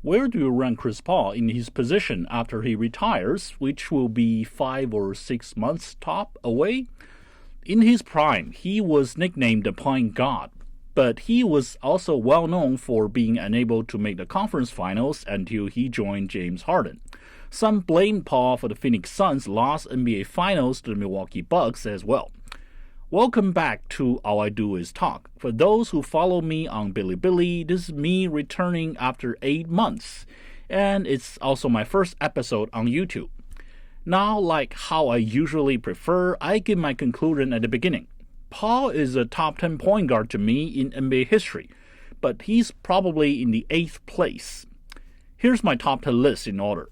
Where do you rank Chris Paul in his position after he retires, which will be 5 or 6 months top away? In his prime, he was nicknamed the Point God, but he was also well known for being unable to make the conference finals until he joined James Harden. Some blame Paul for the Phoenix Suns' lost NBA Finals to the Milwaukee Bucks as well. Welcome back to All I Do Is Talk. For those who follow me on Bilibili, this is me returning after 8 months, and it's also my first episode on YouTube. Now, like how I usually prefer, I give my conclusion at the beginning. Paul is a top 10 point guard to me in NBA history, but he's probably in the 8th place. Here's my top 10 list in order.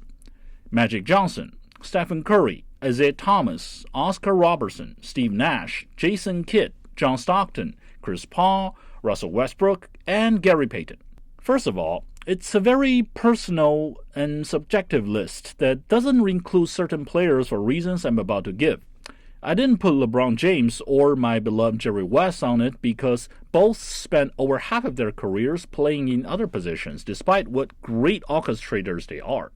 Magic Johnson, Stephen Curry, Isaiah Thomas, Oscar Robertson, Steve Nash, Jason Kidd, John Stockton, Chris Paul, Russell Westbrook, and Gary Payton. First of all, it's a very personal and subjective list that doesn't include certain players for reasons I'm about to give. I didn't put LeBron James or my beloved Jerry West on it because both spent over half of their careers playing in other positions, despite what great orchestrators they are.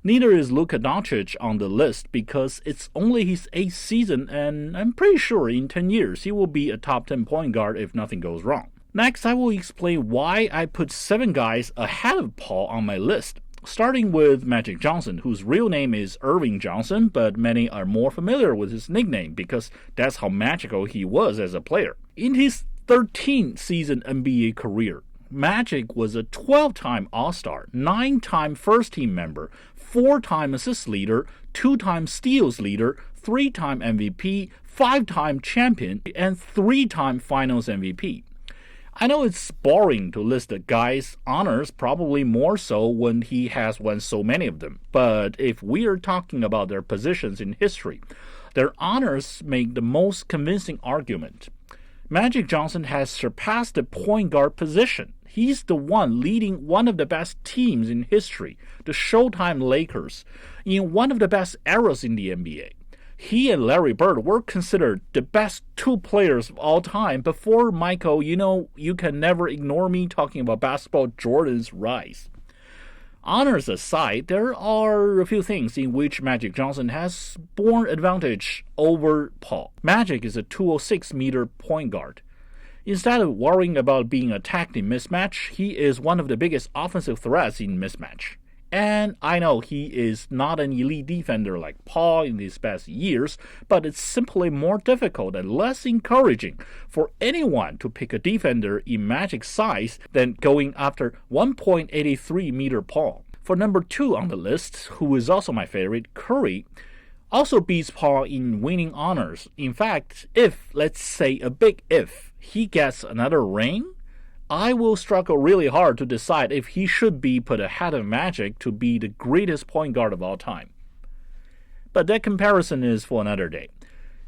Neither is Luka Doncic on the list because it's only his 8th season, and I'm pretty sure in 10 years he will be a top 10 point guard if nothing goes wrong. Next, I will explain why I put 7 guys ahead of Paul on my list, starting with Magic Johnson, whose real name is Irving Johnson, but many are more familiar with his nickname because that's how magical he was as a player. In his 13th-season NBA career, Magic was a 12-time All-Star, 9-time first-team member, 4-time assist leader, 2-time steals leader, 3-time MVP, 5-time champion, and 3-time Finals MVP. I know it's boring to list the guy's honors, probably more so when he has won so many of them, but if we are talking about their positions in history, their honors make the most convincing argument. Magic Johnson has surpassed the point guard position. He's the one leading one of the best teams in history, the Showtime Lakers, in one of the best eras in the NBA. He and Larry Bird were considered the best 2 players of all time before Michael, you can never ignore me talking about basketball Jordan's rise. Honors aside, there are a few things in which Magic Johnson has borne advantage over Paul. Magic is a 206-meter point guard. Instead of worrying about being attacked in mismatch, he is one of the biggest offensive threats in mismatch. And I know he is not an elite defender like Paul in his best years, but it's simply more difficult and less encouraging for anyone to pick a defender in Magic's size than going after 1.83-meter Paul. For number 2 on the list, who is also my favorite, Curry, also beats Paul in winning honors. In fact, if, let's say a big if, he gets another ring, I will struggle really hard to decide if he should be put ahead of Magic to be the greatest point guard of all time. But that comparison is for another day.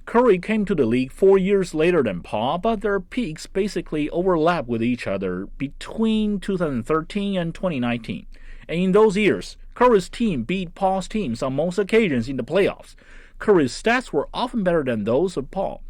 Curry came to the league 4 years later than Paul, but their peaks basically overlap with each other between 2013 and 2019. And in those years, Curry's team beat Paul's teams on most occasions in the playoffs. Curry's stats were often better than those of Paul.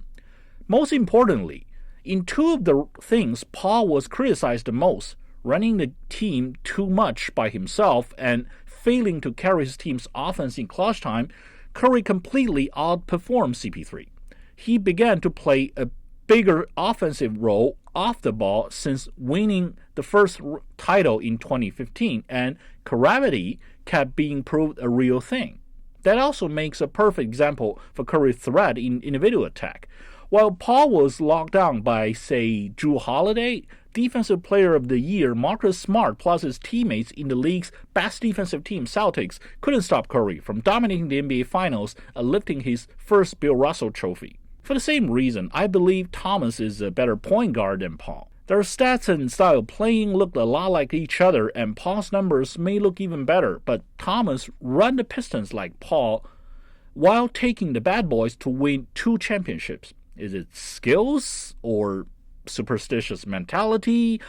Most importantly, in 2 of the things Paul was criticized the most, running the team too much by himself and failing to carry his team's offense in clutch time, Curry completely outperformed CP3. He began to play a bigger offensive role off the ball since winning the first title in 2015, and gravity kept being proved a real thing. That also makes a perfect example for Curry's threat in individual attack. While Paul was locked down by, say, Jrue Holiday, Defensive Player of the Year Marcus Smart plus his teammates in the league's best defensive team, Celtics, couldn't stop Curry from dominating the NBA Finals and lifting his first Bill Russell trophy. For the same reason, I believe Thomas is a better point guard than Paul. Their stats and style of playing looked a lot like each other, and Paul's numbers may look even better, but Thomas ran the Pistons like Paul while taking the bad boys to win 2 championships. Is it skills or superstitious mentality?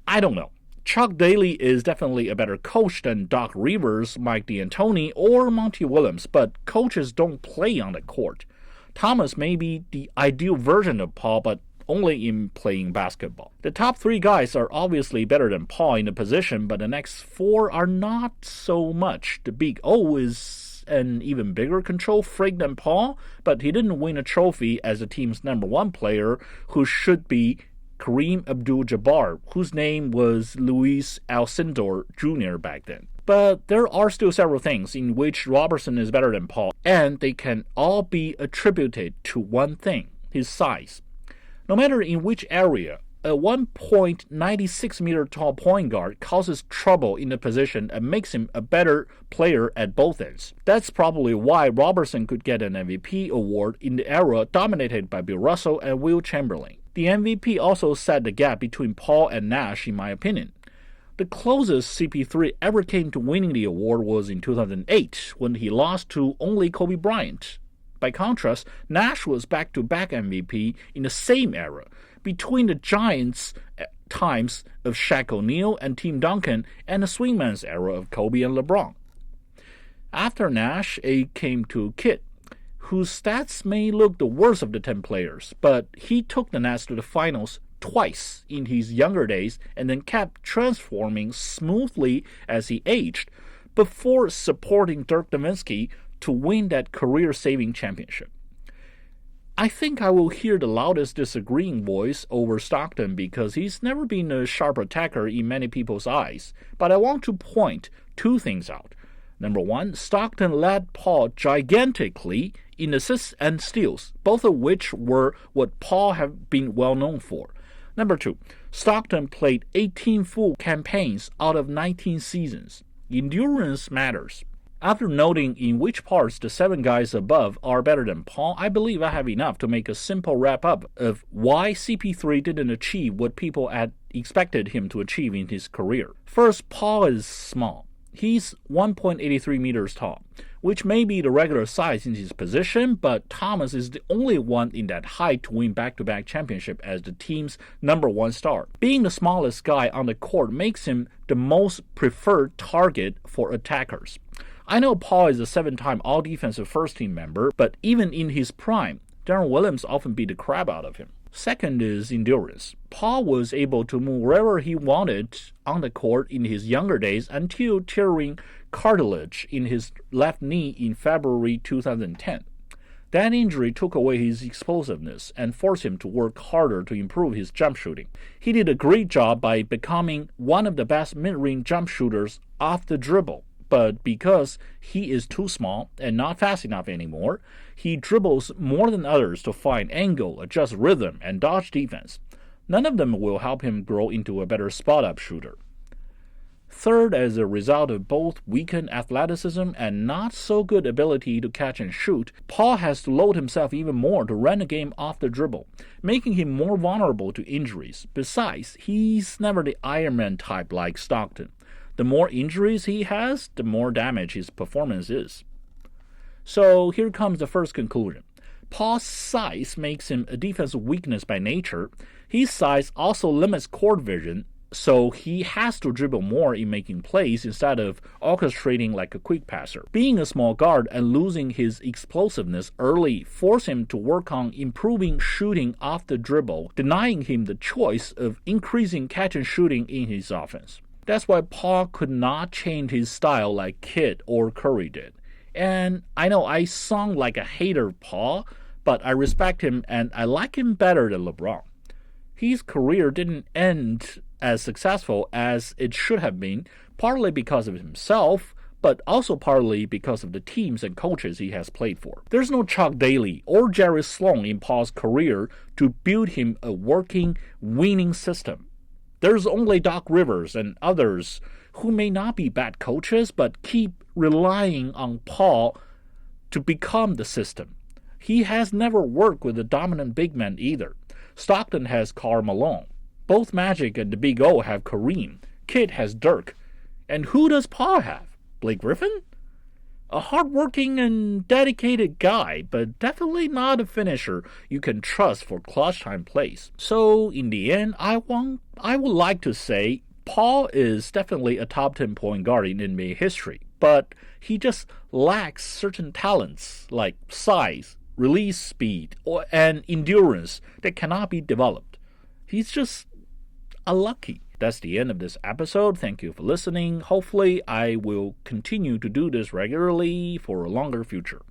I don't know. Chuck Daly is definitely a better coach than Doc Rivers, Mike D'Antoni, or Monty Williams, but coaches don't play on the court. Thomas may be the ideal version of Paul, but only in playing basketball. The top 3 guys are obviously better than Paul in the position, but the next 4 are not so much. The Big O is an even bigger control freak than Paul, but he didn't win a trophy as the team's number 1 player, who should be Kareem Abdul-Jabbar, whose name was Luis Alcindor Jr. back then. But there are still several things in which Robertson is better than Paul, and they can all be attributed to one thing: his size. No matter in which area, a 1.96 meter tall point guard causes trouble in the position and makes him a better player at both ends. That's probably why Robertson could get an MVP award in the era dominated by Bill Russell and Will Chamberlain. The MVP also set the gap between Paul and Nash, in my opinion. The closest CP3 ever came to winning the award was in 2008, when he lost to only Kobe Bryant. By contrast, Nash was back-to-back MVP in the same era, between the Giants' times of Shaq O'Neal and Tim Duncan and the Swingman's era of Kobe and LeBron. After Nash, it came to Kidd, whose stats may look the worst of the 10 players, but he took the Nets to the finals twice in his younger days and then kept transforming smoothly as he aged, before supporting Dirk Nowitzki to win that career-saving championship. I think I will hear the loudest disagreeing voice over Stockton because he's never been a sharp attacker in many people's eyes, but I want to point 2 things out. Number 1, Stockton led Paul gigantically in assists and steals, both of which were what Paul had been well known for. Number 2, Stockton played 18 full campaigns out of 19 seasons. Endurance matters. After noting in which parts the 7 guys above are better than Paul, I believe I have enough to make a simple wrap-up of why CP3 didn't achieve what people had expected him to achieve in his career. First, Paul is small. He's 1.83 meters tall, which may be the regular size in his position, but Thomas is the only one in that height to win back-to-back championship as the team's number 1 star. Being the smallest guy on the court makes him the most preferred target for attackers. I know Paul is a 7-time All-Defensive First-Team member, but even in his prime, Darren Williams often beat the crap out of him. Second is endurance. Paul was able to move wherever he wanted on the court in his younger days until tearing cartilage in his left knee in February 2010. That injury took away his explosiveness and forced him to work harder to improve his jump shooting. He did a great job by becoming one of the best mid-range jump shooters off the dribble. But because he is too small and not fast enough anymore, he dribbles more than others to find angle, adjust rhythm, and dodge defense. None of them will help him grow into a better spot-up shooter. Third, as a result of both weakened athleticism and not so good ability to catch and shoot, Paul has to load himself even more to run a game off the dribble, making him more vulnerable to injuries. Besides, he's never the Iron Man type like Stockton. The more injuries he has, the more damage his performance is. So here comes the first conclusion. Paul's size makes him a defensive weakness by nature. His size also limits court vision, so he has to dribble more in making plays instead of orchestrating like a quick passer. Being a small guard and losing his explosiveness early forced him to work on improving shooting off the dribble, denying him the choice of increasing catch and shooting in his offense. That's why Paul could not change his style like Kidd or Curry did. And I know I sound like a hater of Paul, but I respect him and I like him better than LeBron. His career didn't end as successful as it should have been, partly because of himself, but also partly because of the teams and coaches he has played for. There's no Chuck Daly or Jerry Sloan in Paul's career to build him a working, winning system. There's only Doc Rivers and others who may not be bad coaches but keep relying on Paul to become the system. He has never worked with a dominant big man either. Stockton has Karl Malone. Both Magic and the Big O have Kareem. Kidd has Dirk. And who does Paul have? Blake Griffin? A hardworking and dedicated guy, but definitely not a finisher you can trust for clutch time plays. So in the end, I would like to say Paul is definitely a top 10 point guard in NBA history, but he just lacks certain talents like size, release speed, and endurance that cannot be developed. He's just unlucky. That's the end of this episode. Thank you for listening. Hopefully, I will continue to do this regularly for a longer future.